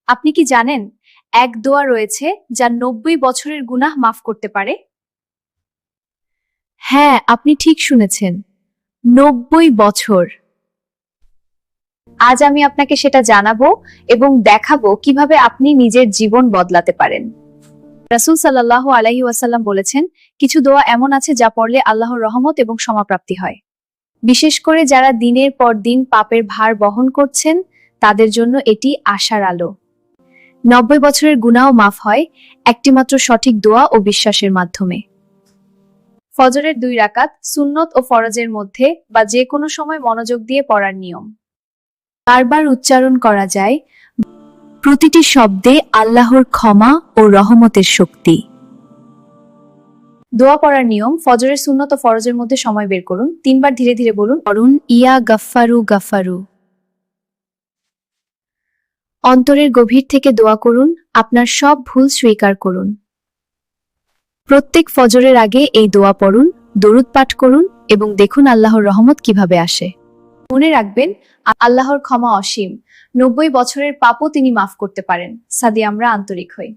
আপনি কি জানেন এক দোয়া রয়েছে যা ৯০ বছরের গুনাহ মাফ করতে পারে? হ্যাঁ, আপনি ঠিক শুনেছেন। ৯০ বছর। আজ আমি আপনাকে সেটা জানাবো এবং দেখাবো কিভাবে আপনি নিজের জীবন বদলাতে পারেন। রাসূল সাল্লাল্লাহু আলাইহি ওয়াসাল্লাম বলেছেন, কিছু দোয়া এমন আছে যা পড়লে আল্লাহর রহমত এবং ক্ষমাপ্রাপ্তি হয়। বিশেষ করে যারা দিনের পর দিন পাপের ভার বহন করছেন, তাদের জন্য এটি আশার আলো। ৯০ বছরের গুনাহও মাফ হয় একটিমাত্র সঠিক দোয়া ও বিশ্বাসের মাধ্যমে। ফজরের ২ রাকাত সুন্নত ও ফরজের মধ্যে বা যে কোনো সময় মনোযোগ দিয়ে পড়ার নিয়ম। বারবার উচ্চারণ করা যায়, প্রতিটি শব্দে আল্লাহর ক্ষমা ও রহমতের শক্তি। দোয়া পড়ার নিয়ম, ফজরের সুন্নত ও ফরজের মধ্যে সময় বের করুন। ৩ বার ধীরে ধীরে বলুন, অরুণ ইয়া গাফফারু গাফারু। অন্তরের গভীর থেকে দোয়া করুন, আপনার সব ভুল স্বীকার করুন। প্রত্যেক ফজরের আগে এই দোয়া পড়ুন, দরুদ পাঠ করুন এবং দেখুন আল্লাহর রহমত কিভাবে আসে। মনে রাখবেন, আল্লাহর ক্ষমা অসীম। ৯০ বছরের পাপও তিনি মাফ করতে পারেন। সাদি আমরা আন্তরিক হই।